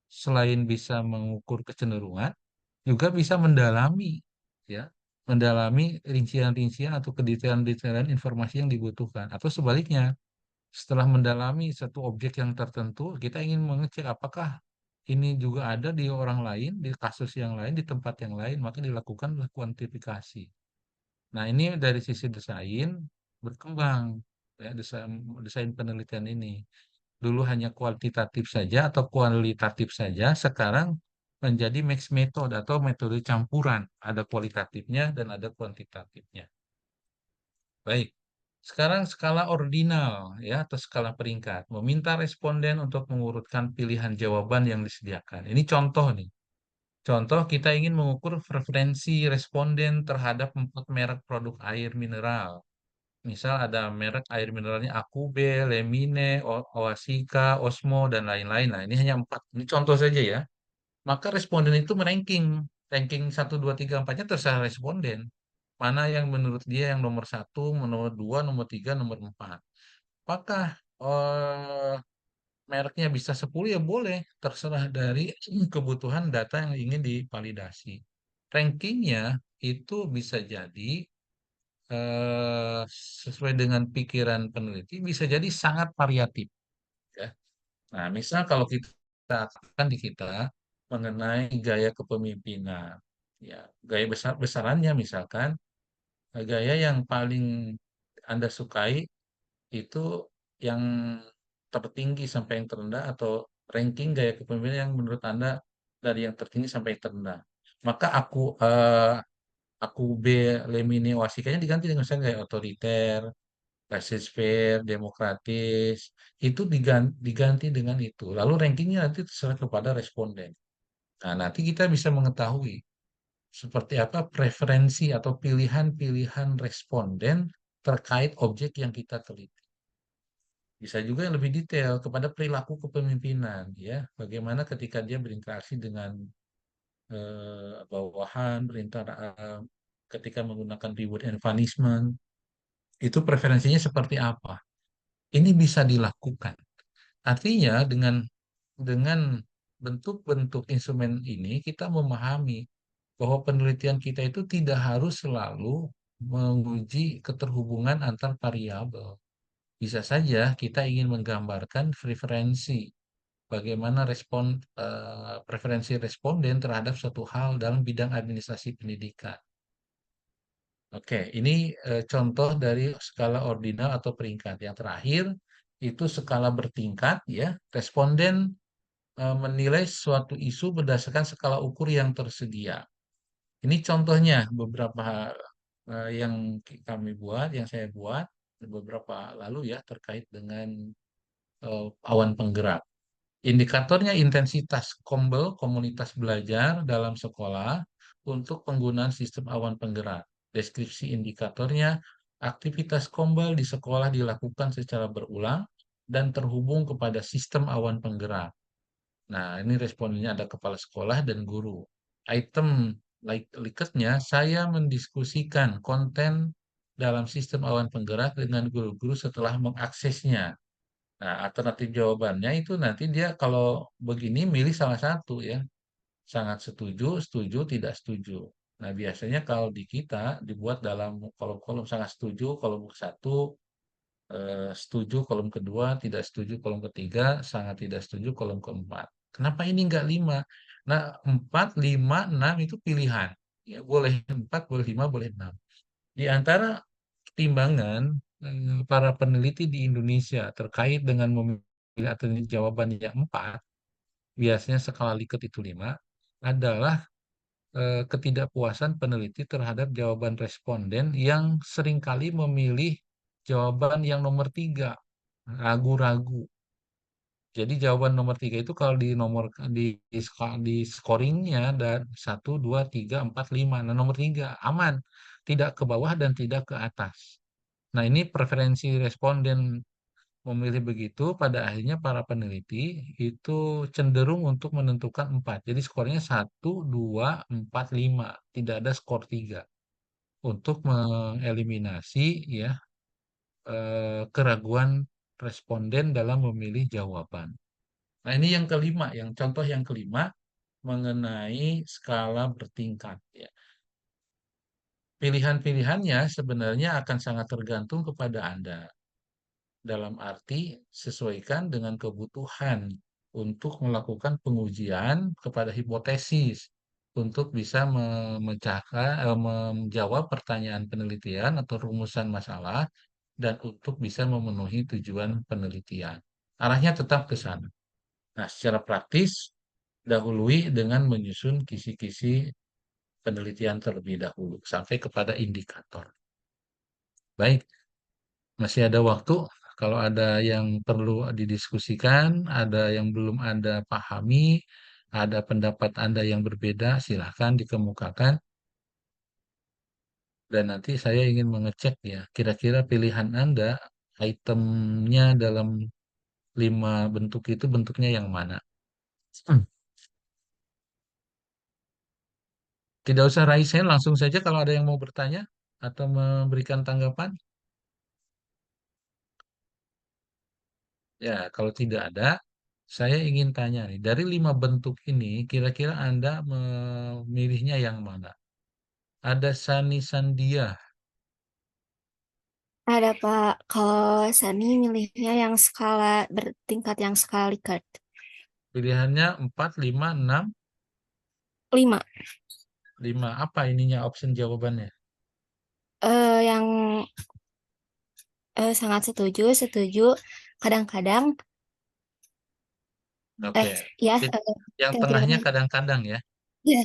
selain bisa mengukur kecenderungan, juga bisa mendalami ya, mendalami rincian-rincian atau kedetailan-detailan informasi yang dibutuhkan. Atau sebaliknya, setelah mendalami satu objek yang tertentu, kita ingin mengecek apakah ini juga ada di orang lain, di kasus yang lain, di tempat yang lain, maka dilakukanlah kuantifikasi. Nah, ini dari sisi desain berkembang ya desain desain penelitian ini. Dulu hanya kuantitatif saja atau kualitatif saja, sekarang menjadi mixed method atau metode campuran. Ada kualitatifnya dan ada kuantitatifnya. Baik. Sekarang skala ordinal ya atau skala peringkat. Meminta responden untuk mengurutkan pilihan jawaban yang disediakan. Ini contoh nih. Contoh kita ingin mengukur preferensi responden terhadap 4 merek produk air mineral. Misal ada merek air mineralnya Akube, Lemine, Oasika, Osmo, dan lain-lain. Nah, ini hanya 4. Ini contoh saja ya. Maka responden itu ranking 1, 2, 3, 4-nya terserah responden. Mana yang menurut dia yang nomor 1, nomor 2, nomor 3, nomor 4. Apakah eh, mereknya bisa 10 ya boleh, terserah dari kebutuhan data yang ingin divalidasi. rankingnya itu bisa jadi eh, sesuai dengan pikiran peneliti bisa jadi sangat variatif ya. Nah, misal kalau kita katakan di kita mengenai gaya kepemimpinan, ya gaya besarannya misalkan gaya yang paling Anda sukai itu yang tertinggi sampai yang terendah atau ranking gaya kepemimpinan yang menurut Anda dari yang tertinggi sampai yang terendah. Maka aku B Lemine Wasikanya diganti dengan misalnya kayak otoriter, laissez-faire, demokratis, itu diganti dengan itu. Lalu rankingnya nanti terserah kepada responden. Nah, nanti kita bisa mengetahui seperti apa preferensi atau pilihan-pilihan responden terkait objek yang kita teliti. Bisa juga yang lebih detail kepada perilaku kepemimpinan, ya. Bagaimana ketika dia berinteraksi dengan bawahan, ketika menggunakan reward and punishment, itu preferensinya seperti apa. Ini bisa dilakukan. Artinya dengan bentuk-bentuk instrumen ini kita memahami bahwa penelitian kita itu tidak harus selalu menguji keterhubungan antar variabel. Bisa saja kita ingin menggambarkan preferensi, bagaimana preferensi responden terhadap suatu hal dalam bidang administrasi pendidikan. Oke, ini contoh dari skala ordinal atau peringkat. Yang terakhir itu skala bertingkat, ya. Responden menilai suatu isu berdasarkan skala ukur yang tersedia. Ini contohnya beberapa yang kami buat, yang saya buat beberapa lalu ya terkait dengan awan penggerak. Indikatornya intensitas kombel komunitas belajar dalam sekolah untuk penggunaan sistem awan penggerak. Deskripsi indikatornya, aktivitas kombel di sekolah dilakukan secara berulang dan terhubung kepada sistem awan penggerak. Nah, ini respondennya ada kepala sekolah dan guru. Item liketnya, saya mendiskusikan konten dalam sistem awan penggerak dengan guru-guru setelah mengaksesnya. Nah, alternatif jawabannya itu nanti dia kalau begini milih salah satu ya. Sangat setuju, setuju, tidak setuju. Nah, biasanya kalau di kita dibuat dalam kolom-kolom sangat setuju, kolom satu, setuju kolom kedua, tidak setuju kolom ketiga, sangat tidak setuju kolom keempat. Kenapa ini enggak 5? Nah, 4, 5, 6 itu pilihan. Ya, boleh 4, boleh 5, boleh 6. Di antara pertimbangan para peneliti di Indonesia terkait dengan memilih alternatif jawaban yang 4, biasanya skala Likert itu 5, adalah ketidakpuasan peneliti terhadap jawaban responden yang seringkali memilih jawaban yang nomor 3, ragu-ragu. Jadi jawaban nomor 3 itu kalau di scoringnya dan 1, 2, 3, 4, 5. Nah, nomor 3 aman, tidak ke bawah dan tidak ke atas. Nah, ini preferensi responden memilih begitu, pada akhirnya para peneliti itu cenderung untuk menentukan 4. Jadi skornya 1, 2, 4, 5. Tidak ada skor 3. Untuk mengeliminasi ya keraguan responden dalam memilih jawaban. Nah, ini yang kelima, contoh yang kelima mengenai skala bertingkat ya. Pilihan-pilihannya sebenarnya akan sangat tergantung kepada Anda. Dalam arti sesuaikan dengan kebutuhan untuk melakukan pengujian kepada hipotesis untuk bisa menjawab pertanyaan penelitian atau rumusan masalah dan untuk bisa memenuhi tujuan penelitian. Arahnya tetap ke sana. Nah, secara praktis dahului dengan menyusun kisi-kisi penelitian terlebih dahulu sampai kepada indikator. Baik, masih ada waktu. Kalau ada yang perlu didiskusikan, ada yang belum Anda pahami, ada pendapat Anda yang berbeda, silahkan dikemukakan. Dan nanti saya ingin mengecek ya, kira-kira pilihan Anda, itemnya dalam 5 bentuk itu bentuknya yang mana. Tidak usah raise hand, langsung saja kalau ada yang mau bertanya atau memberikan tanggapan. Ya, kalau tidak ada, saya ingin tanya nih, dari 5 bentuk ini, kira-kira Anda memilihnya yang mana? Ada Sani Sandia. Ada Pak, kalau Sani milihnya yang skala bertingkat yang skala Likert. Pilihannya 4, 5, 6, 5. 5. Apa ininya option jawabannya? Yang sangat setuju, setuju, kadang-kadang, Oke. ya, Yang kira-kira tengahnya benar. kadang-kadang ya. Ya,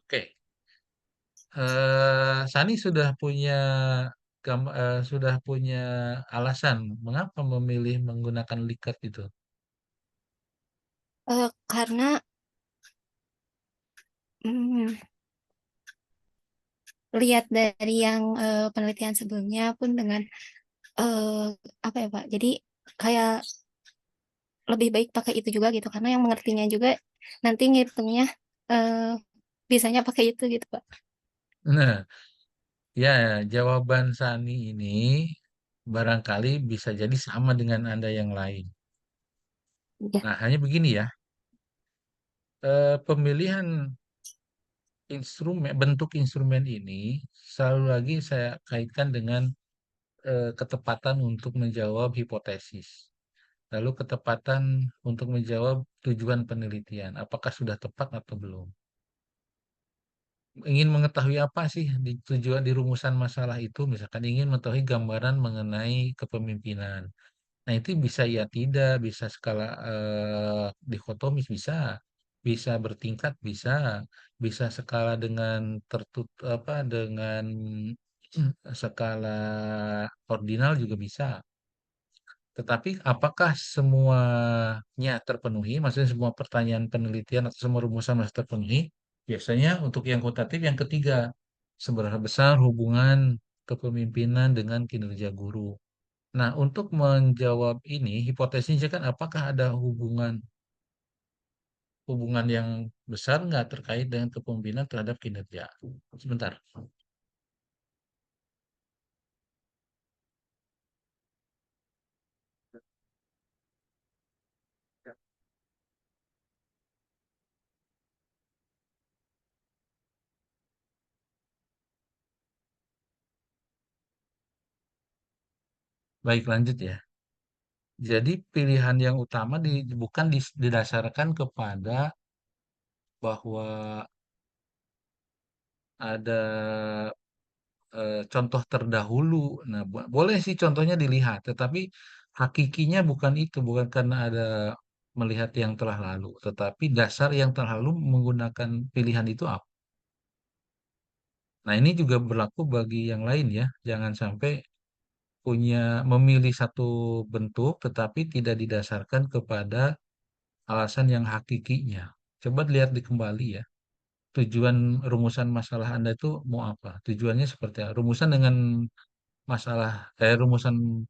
Oke. Sani sudah punya alasan mengapa memilih menggunakan likat itu. karena hmm, lihat dari yang penelitian sebelumnya pun dengan eh, apa ya Pak, jadi kayak lebih baik pakai itu juga gitu, karena yang mengertinya juga nanti ngitungnya eh, bisanya pakai itu gitu Pak. Nah, ya jawaban Sani ini barangkali bisa jadi sama dengan Anda yang lain. Ya. Nah, hanya begini ya. Pemilihan bentuk instrumen ini selalu lagi saya kaitkan dengan ketepatan untuk menjawab hipotesis. Lalu ketepatan untuk menjawab tujuan penelitian, apakah sudah tepat atau belum. Ingin mengetahui apa sih di tujuan di rumusan masalah itu, misalkan ingin mengetahui gambaran mengenai kepemimpinan. Nah, itu bisa ya tidak, bisa skala dikotomis bisa, bisa bertingkat bisa, bisa skala dengan dengan skala ordinal juga bisa. Tetapi apakah semuanya terpenuhi? Maksudnya semua pertanyaan penelitian atau semua rumusan masih terpenuhi? Biasanya untuk yang kuantitatif yang ketiga, seberapa besar hubungan kepemimpinan dengan kinerja guru. Nah, untuk menjawab ini, hipotesisnya kan apakah ada hubungan yang besar nggak terkait dengan kepemimpinan terhadap kinerja? Sebentar. Baik, lanjut ya. Jadi pilihan yang utama bukan didasarkan kepada bahwa ada contoh terdahulu. Nah, boleh sih contohnya dilihat, tetapi hakikinya bukan itu, bukan karena ada melihat yang telah lalu, tetapi dasar yang telah lalu menggunakan pilihan itu apa. Nah, ini juga berlaku bagi yang lain ya. Jangan sampai memilih satu bentuk, tetapi tidak didasarkan kepada alasan yang hakikinya. Coba lihat di kembali ya. Tujuan rumusan masalah Anda itu mau apa? Tujuannya seperti apa? Rumusan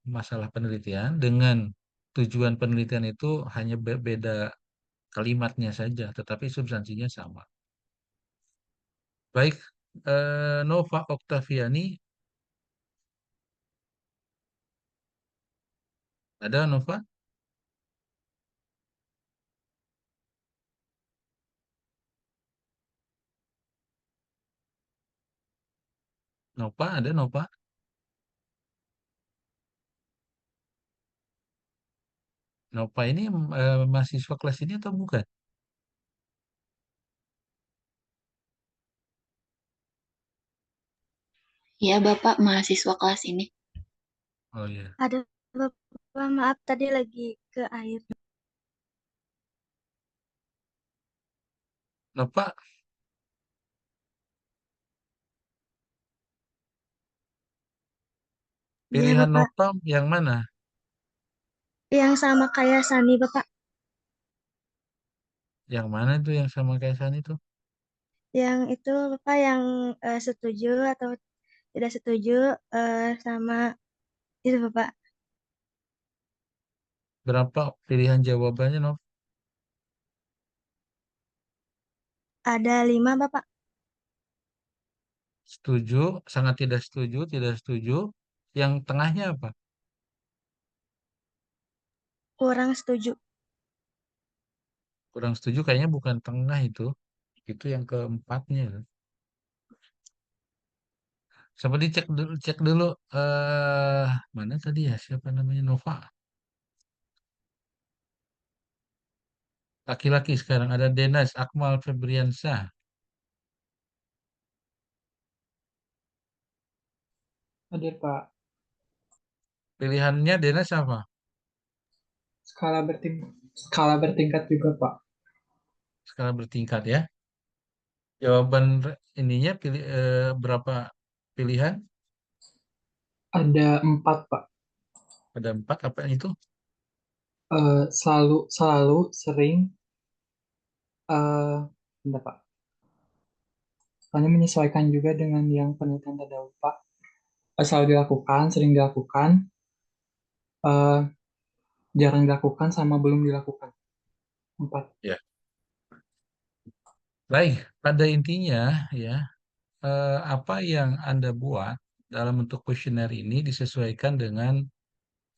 masalah penelitian dengan tujuan penelitian itu hanya berbeda kalimatnya saja, tetapi substansinya sama. Baik, Nova Oktaviani, ada Nova? Nova, ada Nova? Nova ini mahasiswa kelas ini atau bukan? Ya, Bapak mahasiswa kelas ini. Oh iya. Ada Bapak, maaf tadi lagi ke air. Nova, Iya pilihan Bapak, Nova yang mana? yang sama kayak Sani Bapak, Yang mana itu yang sama kayak San itu? yang itu Bapak yang setuju atau tidak setuju sama itu Bapak. Berapa pilihan jawabannya, Nova? Ada 5 Bapak, Setuju, sangat tidak setuju, tidak setuju. Yang tengahnya apa? kurang setuju. Kurang setuju kayaknya bukan tengah itu. Itu yang keempatnya. Coba cek dulu mana tadi ya siapa namanya Nova. Laki-laki sekarang ada Denas Akmal Febriansyah. Hadir, Pak. Pilihannya Denas apa? Skala bertingkat juga, Pak. Skala bertingkat ya. Jawaban ininya berapa pilihan? Ada 4, Pak. Ada 4 apa itu? Selalu, sering, bentar, Pak. Hanya menyesuaikan juga dengan yang penelitian terdahulu, Pak. Selalu dilakukan, sering dilakukan, eh, jarang dilakukan, sama belum dilakukan. 4. Ya. Baik, pada intinya ya apa yang Anda buat dalam bentuk kuesioner ini disesuaikan dengan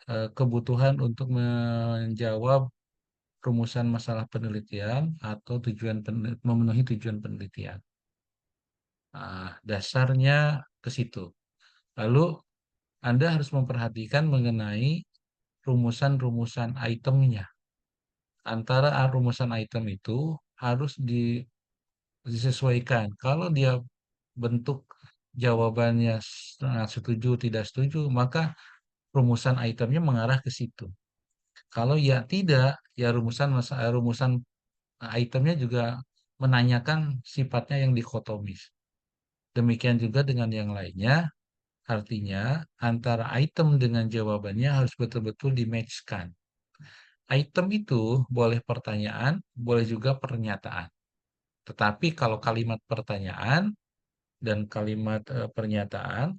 kebutuhan untuk menjawab rumusan masalah penelitian atau memenuhi tujuan penelitian. Nah, dasarnya ke situ. Lalu Anda harus memperhatikan mengenai rumusan-rumusan itemnya. Antara rumusan item itu harus disesuaikan. Kalau dia bentuk jawabannya setuju, tidak setuju, maka rumusan itemnya mengarah ke situ. Kalau ya tidak, ya rumusan itemnya juga menanyakan sifatnya yang dikotomis. Demikian juga dengan yang lainnya, artinya antara item dengan jawabannya harus betul-betul di-match-kan. Item itu boleh pertanyaan, boleh juga pernyataan. Tetapi kalau kalimat pertanyaan dan kalimat pernyataan,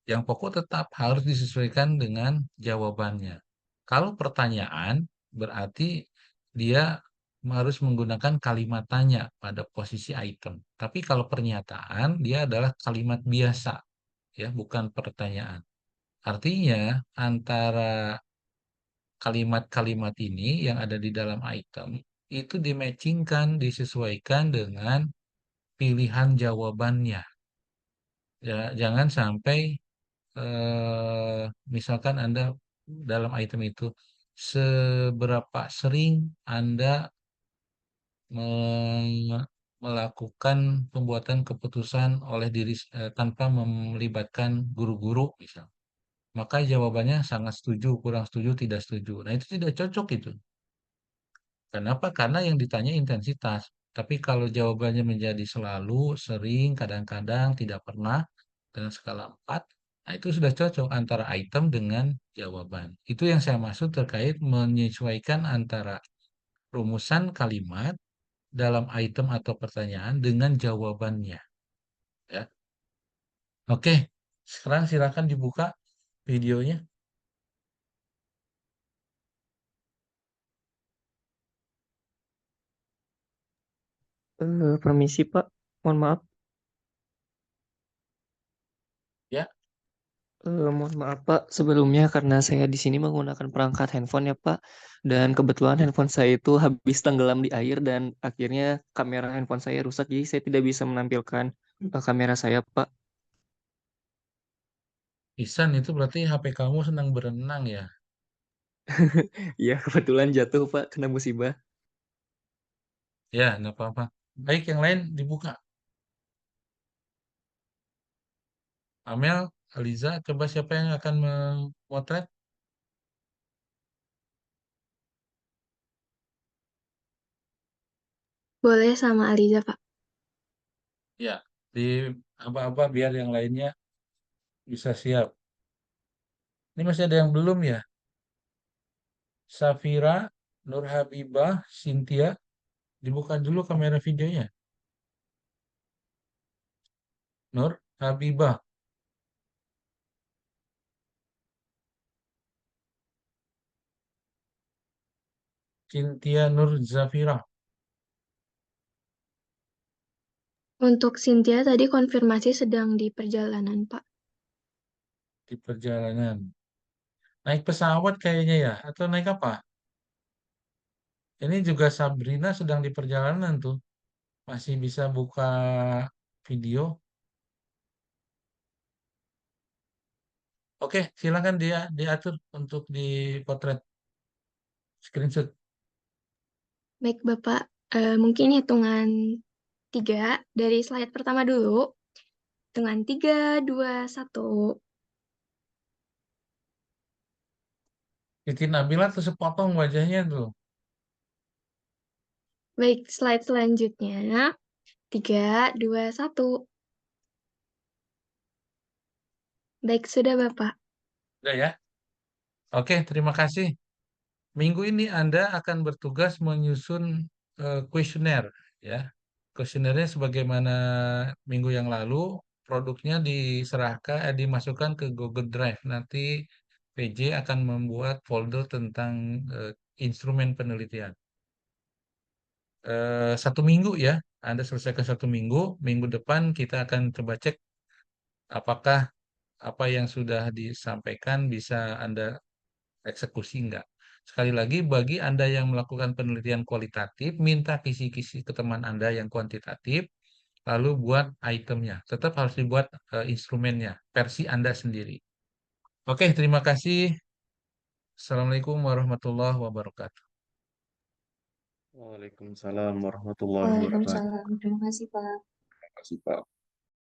yang pokok tetap harus disesuaikan dengan jawabannya. Kalau pertanyaan, berarti dia harus menggunakan kalimat tanya pada posisi item. Tapi kalau pernyataan, dia adalah kalimat biasa, ya, bukan pertanyaan. Artinya, antara kalimat-kalimat ini yang ada di dalam item, itu dimatchingkan, disesuaikan dengan pilihan jawabannya. Ya, jangan sampai misalkan Anda dalam item itu seberapa sering Anda melakukan pembuatan keputusan oleh tanpa melibatkan guru-guru misal. Maka jawabannya sangat setuju, kurang setuju, tidak setuju. Nah, itu tidak cocok itu. Kenapa? Karena yang ditanya intensitas. Tapi kalau jawabannya menjadi selalu, sering, kadang-kadang, tidak pernah, dengan skala 4, nah itu sudah cocok antara item dengan jawaban. Itu yang saya maksud terkait menyesuaikan antara rumusan kalimat dalam item atau pertanyaan dengan jawabannya. Ya. Oke, sekarang silakan dibuka videonya. Permisi Pak, mohon maaf. Ya, Mohon maaf Pak, sebelumnya karena saya di sini menggunakan perangkat handphone ya Pak, dan kebetulan handphone saya itu habis tenggelam di air dan akhirnya kamera handphone saya rusak, jadi saya tidak bisa menampilkan kamera saya Pak. Ihsan itu berarti HP kamu sedang berenang ya? Ya kebetulan jatuh Pak, kena musibah. Ya, nggak apa-apa. Baik, yang lain dibuka. Amel, Aliza, coba siapa yang akan memotret? Boleh sama Aliza, Pak. Ya, di apa-apa biar yang lainnya bisa siap. Ini masih ada yang belum ya? Safira, Nur Habibah, Cynthia, dibuka dulu kamera videonya. Nur Habibah, Cynthia Nur Zafira, Untuk Cynthia tadi konfirmasi sedang di perjalanan, Pak. di perjalanan. Naik pesawat kayaknya ya? Atau naik apa? Ini juga Sabrina sedang di perjalanan tuh. Masih bisa buka video. Oke, silakan dia diatur untuk dipotret screenshot. Baik, Bapak. Mungkin hitungan 3 dari slide pertama dulu. Hitungan 3, 2, 1. Siti Nabila tuh sepotong wajahnya tuh. Baik, slide selanjutnya. 3, 2, 1. Baik, sudah Bapak. Udah ya? Oke, terima kasih. Minggu ini Anda akan bertugas menyusun kuesioner ya. Kuesionernya sebagaimana minggu yang lalu, produknya dimasukkan ke Google Drive. Nanti PJ akan membuat folder tentang instrumen penelitian. 1 minggu ya, Anda selesaikan 1 minggu. Minggu depan kita akan coba cek apakah apa yang sudah disampaikan bisa Anda eksekusi enggak. Sekali lagi, bagi Anda yang melakukan penelitian kualitatif, minta kisi-kisi ke teman Anda yang kuantitatif, lalu buat itemnya. Tetap harus dibuat instrumennya, versi Anda sendiri. Oke, terima kasih. Assalamualaikum warahmatullahi wabarakatuh. Waalaikumsalam warahmatullahi wabarakatuh. Waalaikumsalam. Terima kasih, Pak. Terima kasih, Pak.